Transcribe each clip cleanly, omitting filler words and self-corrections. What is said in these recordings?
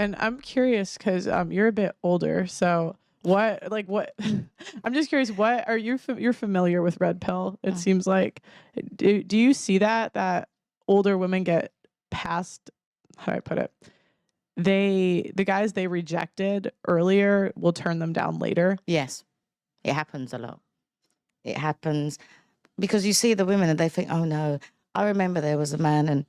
And I'm curious because you're a bit older. So what I'm just curious, what are you you're familiar with red pill? It Mm. seems like do you see that older women get past, how do I put it? The guys they rejected earlier will turn them down later. Yes, it happens a lot. It happens because you see the women and they think, oh no. I remember there was a man and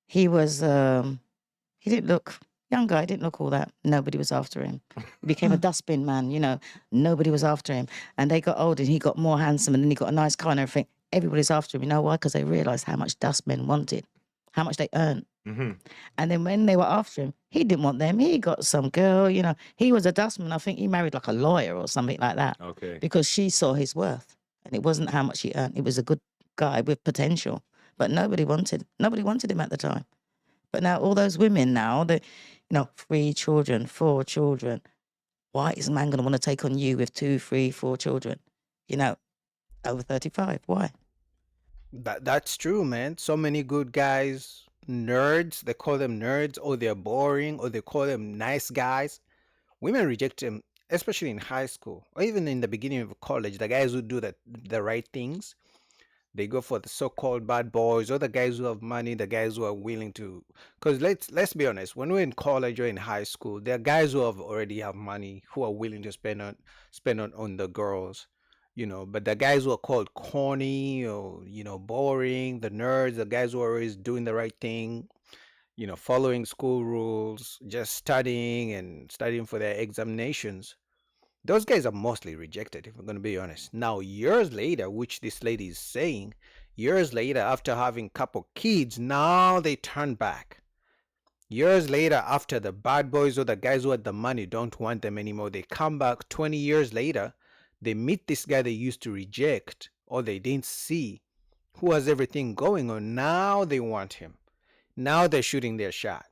he was, he didn't look, young guy, didn't look all that. Nobody was after him. He became a dustbin man, you know, nobody was after him. And they got older and he got more handsome and then he got a nice car and everything. Everybody's after him. You know why? Because they realised how much dustmen wanted, how much they earned. Mm-hmm. And then when they were after him, he didn't want them. He got some girl, you know, he was a dustman. I think he married like a lawyer or something like that. Okay. Because she saw his worth. And it wasn't how much he earned. It was a good guy with potential. But nobody wanted him at the time. But now all those women now, 3 children, 4 children. Why is a man going to want to take on you with 2, 3, 4 children? You know, over 35. Why? That's true, man. So many good guys, nerds, they call them nerds, or they're boring, or they call them nice guys. Women reject them, especially in high school, or even in the beginning of college. The guys who do the right things, they go for the so-called bad boys, or the guys who have money, the guys who are willing to. Because let's be honest, when we're in college or in high school, there are guys who already have money who are willing to spend on the girls, But the guys who are called corny or boring, the nerds, the guys who are always doing the right thing, following school rules, just studying for their examinations. Those guys are mostly rejected, if I'm going to be honest. Now, years later, which this lady is saying, years later, after having a couple kids, now they turn back. Years later, after the bad boys or the guys who had the money don't want them anymore, they come back 20 years later, they meet this guy they used to reject or they didn't see, who has everything going on. Now they want him. Now they're shooting their shot.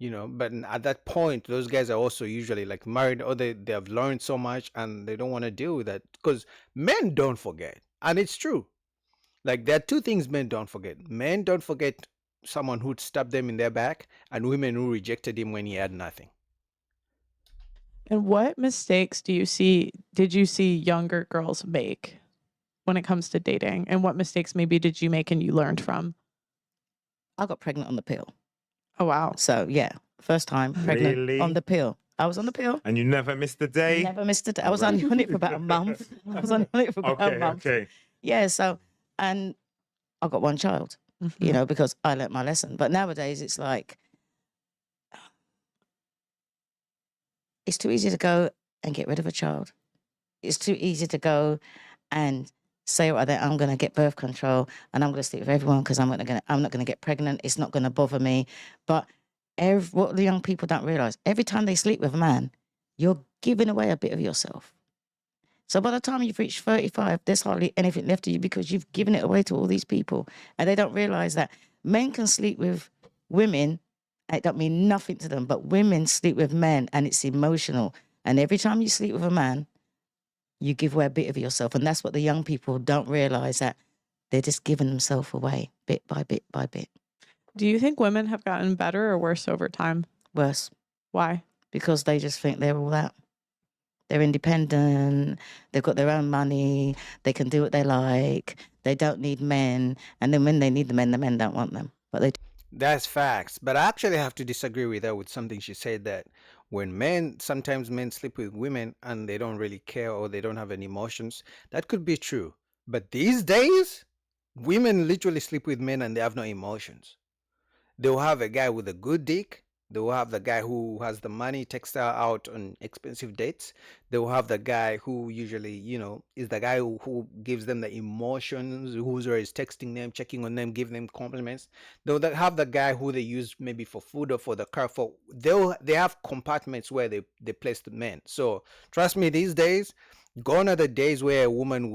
But at that point, those guys are also usually like married or they have learned so much and they don't want to deal with that because men don't forget. And it's true. Like there are two things men don't forget. Men don't forget someone who'd stab them in their back, and women who rejected him when he had nothing. And what mistakes did you see younger girls make when it comes to dating? And what mistakes maybe did you make and you learned from? I got pregnant on the pill. Oh, wow. So, yeah, first time pregnant Really? on the pill. I was on the pill. And you never missed a day? Never missed a day. I was only on it for about a month. Okay. Yeah, so, and I got one child, because I learnt my lesson. But nowadays it's like, it's too easy to go and get rid of a child. It's too easy to go and say, I'm going to get birth control and I'm going to sleep with everyone because I'm not going to get pregnant. It's not going to bother me. But what the young people don't realize, every time they sleep with a man, you're giving away a bit of yourself. So by the time you've reached 35, there's hardly anything left of you because you've given it away to all these people. And they don't realize that men can sleep with women. It don't mean nothing to them, but women sleep with men and it's emotional. And every time you sleep with a man, you give away a bit of yourself. And that's what the young people don't realize, that they're just giving themselves away bit by bit by bit. Do you think women have gotten better or worse over time? Worse. Why? Because they just think they're all that. They're independent. They've got their own money. They can do what they like. They don't need men. And then when they need the men don't want them. But they do. That's facts. But I actually have to disagree with her with something she said, that sometimes men sleep with women and they don't really care or they don't have any emotions. That could be true. But these days, women literally sleep with men and they have no emotions. They'll have a guy with a good dick. They will have the guy who has the money, takes her out on expensive dates. They will have the guy who usually, is the guy who gives them the emotions, who's always texting them, checking on them, giving them compliments. They'll have the guy who they use maybe for food or for the car. They have compartments where they place the men. So trust me, these days, gone are the days where a woman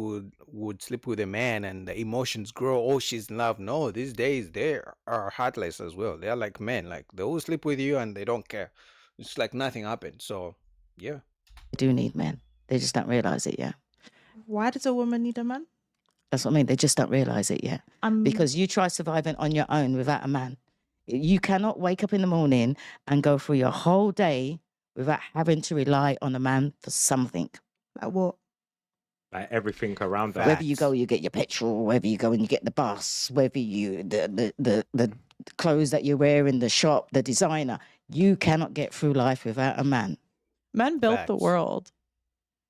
would sleep with a man and the emotions grow. Oh, she's in love. No, these days they are heartless as well. They're like men. Like they will sleep with you and they don't care. It's like nothing happened. So yeah. They do need men. They just don't realize it yet. Why does a woman need a man? That's what I mean. They just don't realize it yet. Because you try surviving on your own without a man. You cannot wake up in the morning and go through your whole day without having to rely on a man for something. Like what? Like everything around that. Whether you go, you get your petrol. Whether you go and you get the bus. Whether you the clothes that you wear in the shop, the designer. You cannot get through life without a man. Men built the Facts. world.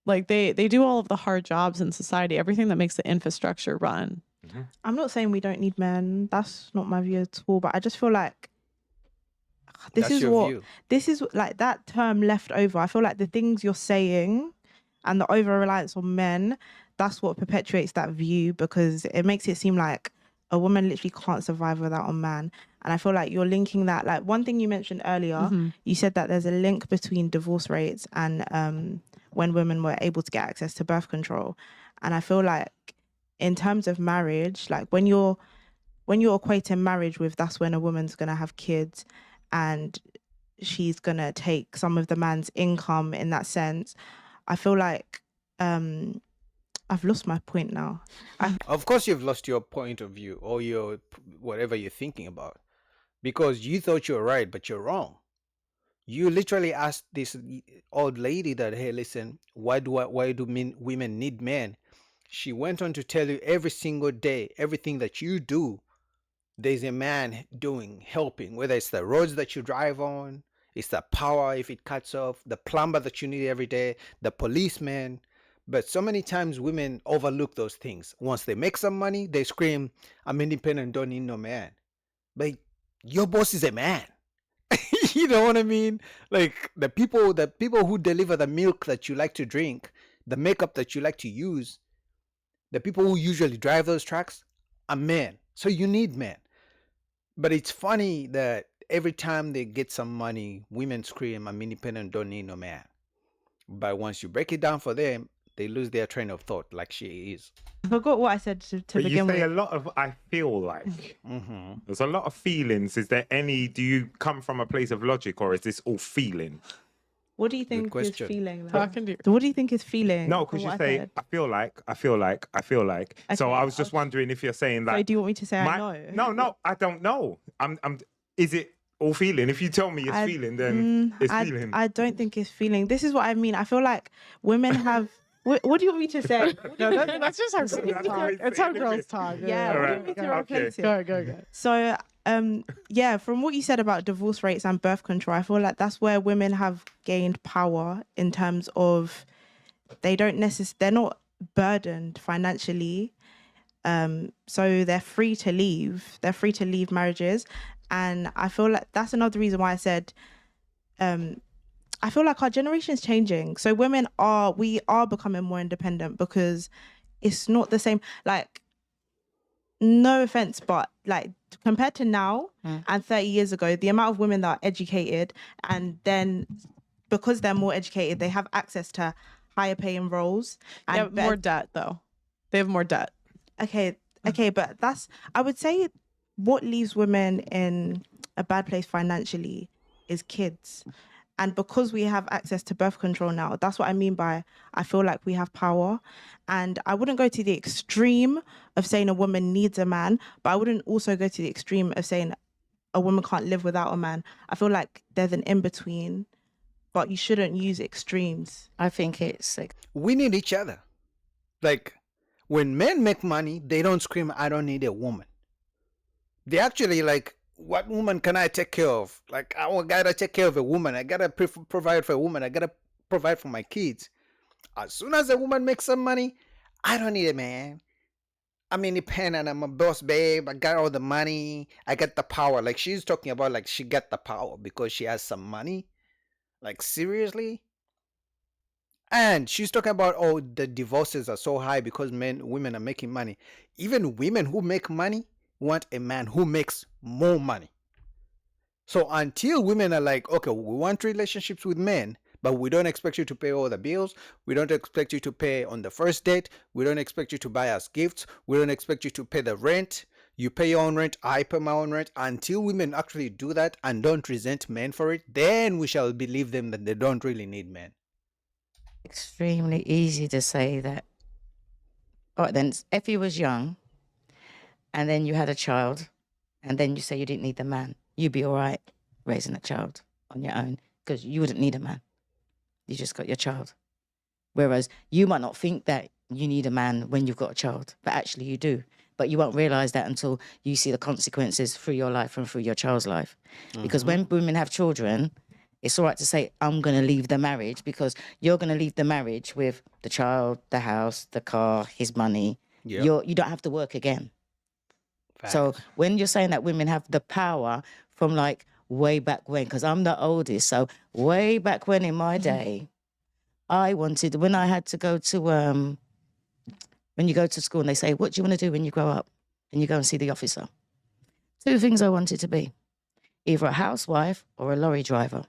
Like they do all of the hard jobs in society, everything that makes the infrastructure run. I'm not saying we don't need men. That's not my view at all. But I just feel like this That's is your what view. this is like that term left over. I feel like the things you're saying and the over reliance on men, that's what perpetuates that view, because it makes it seem like a woman literally can't survive without a man. And I feel like you're linking that, like one thing you mentioned earlier, you said that there's a link between divorce rates and when women were able to get access to birth control. And I feel like in terms of marriage, like when you're equating marriage with that's when a woman's gonna have kids and she's gonna take some of the man's income in that sense, I feel like I've lost my point now. Of course, you've lost your point of view or your whatever you're thinking about, because you thought you're right, but you're wrong. You literally asked this old lady that, hey, listen, why do women need men? She went on to tell you every single day, everything that you do, there's a man doing, helping, whether it's the roads that you drive on, it's the power if it cuts off, the plumber that you need every day, the policeman. But so many times women overlook those things. Once they make some money, they scream, I'm independent, don't need no man. But your boss is a man. You know what I mean? Like the people who deliver the milk that you like to drink, the makeup that you like to use, the people who usually drive those trucks are men. So you need men. But it's funny that every time they get some money, women scream, I'm independent, don't need no man. But once you break it down for them, they lose their train of thought, like she is. I forgot what I said to But begin you say with. a lot of I feel like. There's a lot of feelings. Is there any, do you come from a place of logic or is this all feeling? What do you think is question. feeling? Talking to you. What do you think is feeling? No, from because you what I say, said? I feel like. So Okay, I was just wondering if you're saying So like. do you want me to say I know? No, I don't know. Is it all feeling? If you tell me it's feeling, then it's feeling. I don't think it's feeling. This is what I mean. I feel like women have. What do you want me to say? No, that's just how girls talk. It's how girls talk. Yeah, what do you want me to replace it? Go. So, yeah, from what you said about divorce rates and birth control, I feel like that's where women have gained power in terms of they're not burdened financially. So they're free to leave. They're free to leave marriages. And I feel like that's another reason why I said, I feel like our generation is changing. So we are becoming more independent because it's not the same. Like, no offense, but like compared to now and 30 years ago, the amount of women that are educated, and then because they're more educated, they have access to higher paying roles. And Yeah, more debt though. They have more debt. Okay, but I would say what leaves women in a bad place financially is kids. And because we have access to birth control now, that's what I mean by I feel like we have power. And I wouldn't go to the extreme of saying a woman needs a man, but I wouldn't also go to the extreme of saying a woman can't live without a man. I feel like there's an in-between, but you shouldn't use extremes. I think it's like, We need each other. Like when men make money, they don't scream, I don't need a woman. They actually like, what woman can I take care of? Like, I gotta take care of a woman. I gotta provide for a woman. I gotta provide for my kids. As soon as a woman makes some money, I don't need a man. I'm independent. I'm a boss, babe. I got all the money. I got the power. Like she's talking about, like she got the power because she has some money. Like seriously? And she's talking about, oh, the divorces are so high because women are making money. Even women who make money want a man who makes more money. So until women are like, okay, we want relationships with men, but we don't expect you to pay all the bills. We don't expect you to pay on the first date. We don't expect you to buy us gifts. We don't expect you to pay the rent. You pay your own rent. I pay my own rent. Until women actually do that and don't resent men for it, then we shall believe them that they don't really need men. extremely easy to say that. All right, then if you was young and then you had a child and then you say you didn't need the man, you'd be all right raising a child on your own because you wouldn't need a man. You just got your child. Whereas you might not think that you need a man when you've got a child, but actually you do. But you won't realize that until you see the consequences through your life and through your child's life. Because when women have children, it's all right to say, I'm going to leave the marriage, because you're going to leave the marriage with the child, the house, the car, his money. Yep. You don't have to work again. So Facts. when you're saying that women have the power from like way back when, because I'm the oldest, so way back when in my day, I wanted, when I had to go to, when you go to school and they say, what do you want to do when you grow up? And you go and see the officer. 2 things I wanted to be, either a housewife or a lorry driver.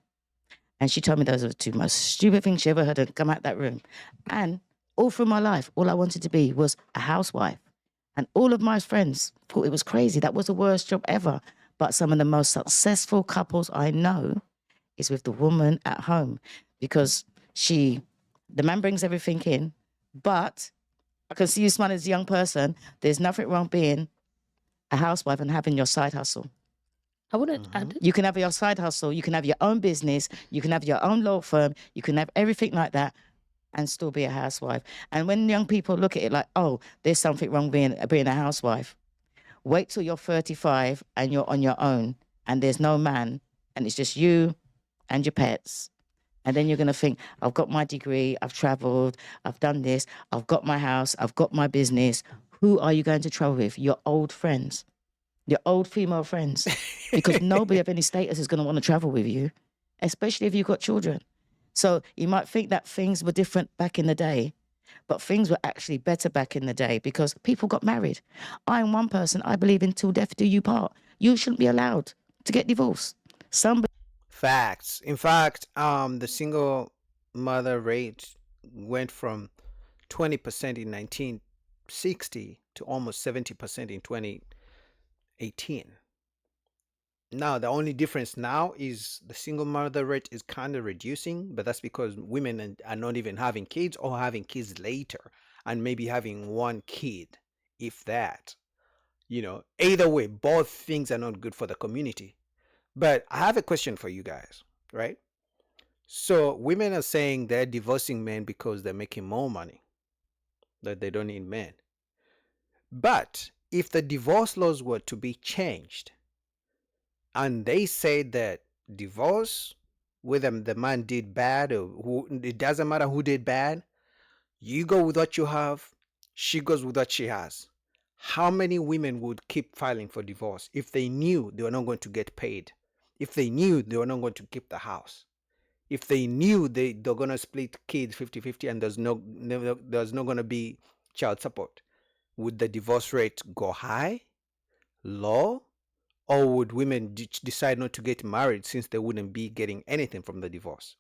And she told me those were the 2 most stupid things she ever heard and come out that room. And all through my life, all I wanted to be was a housewife. And all of my friends thought it was crazy. That was the worst job ever. But some of the most successful couples I know is with the woman at home, because the man brings everything in, but I can see you smiling as a young person. There's nothing wrong being a housewife and having your side hustle. I wouldn't. You can have your side hustle. You can have your own business. You can have your own law firm. You can have everything like that and still be a housewife. And when young people look at it like, oh, there's something wrong being a housewife, wait till you're 35 and you're on your own and there's no man and it's just you and your pets. And then you're going to think, I've got my degree, I've traveled, I've done this, I've got my house, I've got my business. Who are you going to travel with? Your old friends, your old female friends. Because nobody of any status is going to want to travel with you, especially if you've got children. So you might think that things were different back in the day, but things were actually better back in the day because people got married. I'm one person, I believe in till death do you part. You shouldn't be allowed to get divorced. Facts. In fact, the single mother rate went from 20% in 1960 to almost 70% in 2018. Now, the only difference now is the single mother rate is kind of reducing, but that's because women are not even having kids or having kids later and maybe having 1 kid, if that. Either way, both things are not good for the community. But I have a question for you guys, right? So women are saying they're divorcing men because they're making more money, that they don't need men. But if the divorce laws were to be changed and they said that divorce, whether the man did bad or it doesn't matter who did bad, you go with what you have, she goes with what she has. How many women would keep filing for divorce if they knew they were not going to get paid? If they knew they were not going to keep the house, if they knew they're going to split kids 50-50 and there's not going to be child support, would the divorce rate go high, low, or would women decide not to get married since they wouldn't be getting anything from the divorce?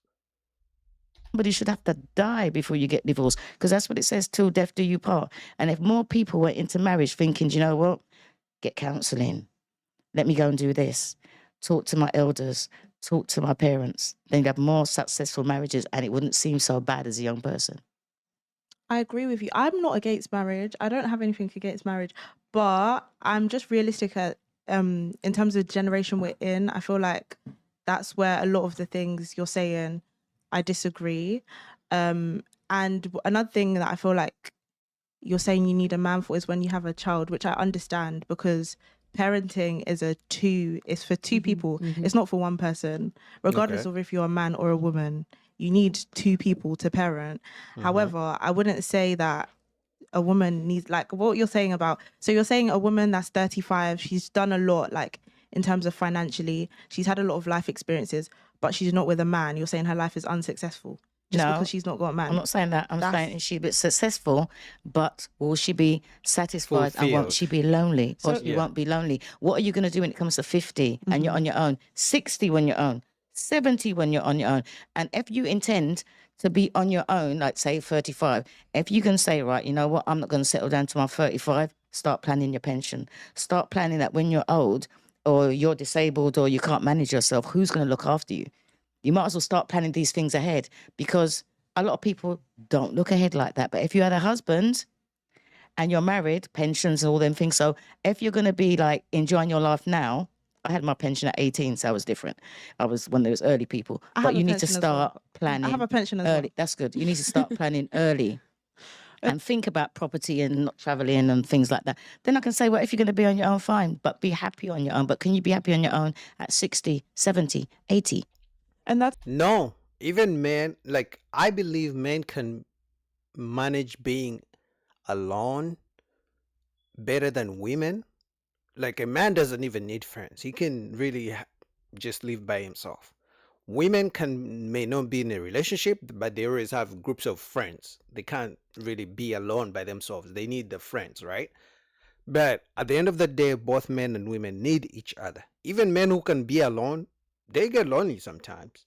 Somebody should have to die before you get divorced, because that's what it says, till death do you part. And if more people went into marriage thinking, you know what, get counselling, let me go and do this, talk to my elders, talk to my parents, then you'd have more successful marriages and it wouldn't seem so bad as a young person. I agree with you. I'm not against marriage. I don't have anything against marriage, but I'm just realistic at in terms of the generation we're in. I feel like that's where a lot of the things you're saying, I disagree. And another thing that I feel like you're saying you need a man for is when you have a child, which I understand, because parenting is it's for 2 people. It's not for 1 person, regardless of if you're a man or a woman. You need 2 people to parent. However, I wouldn't say that a woman needs, like what you're saying about, so you're saying a woman that's 35, she's done a lot, like in terms of financially, she's had a lot of life experiences, but she's not with a man. You're saying her life is unsuccessful just because she's not got a man. I'm not saying that. I'm saying she'll be successful, but will she be satisfied and won't she be lonely? Or she won't be lonely. What are you going to do when it comes to 50 and you're on your own, 60 when you're on, 70 when you're on your own? And if you intend to be on your own, like say 35, if you can say, right, you know what, I'm not going to settle down to my 35, start planning your pension. Start planning that when you're old or you're disabled or you can't manage yourself, who's going to look after you? You might as well start planning these things ahead, because a lot of people don't look ahead like that. But if you had a husband and you're married, pensions and all them things. So if you're going to be like enjoying your life now I had my pension at 18, so I was different. I was one of those early people. I But have a you need to pension as well. start planning I have a pension as early. well. That's good. You need to start planning early and think about property and not traveling and things like that. Then I can say, well, if you're going to be on your own, fine, but be happy on your own. But can you be happy on your own at 60, 70, 80? And that's No, even men, like I believe men can manage being alone better than women. Like a man doesn't even need friends. He can really just live by himself. Women may not be in a relationship, but they always have groups of friends. They can't really be alone by themselves. They need the friends, right? But at the end of the day, both men and women need each other. Even men who can be alone, they get lonely sometimes.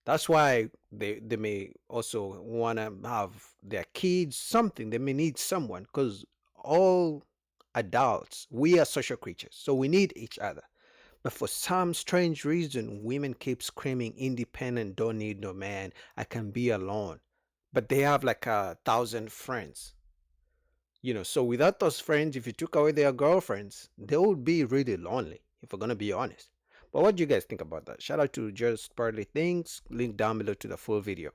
That's why they may also want to have their kids, something. They may need someone, because all adults, we are social creatures, so we need each other. But for some strange reason, women keep screaming, independent, don't need no man, I can be alone. But they have like 1,000 friends. So without those friends, if you took away their girlfriends, they would be really lonely, if we're going to be honest. But what do you guys think about that? Shout out to Just Partly Things, link down below to the full video.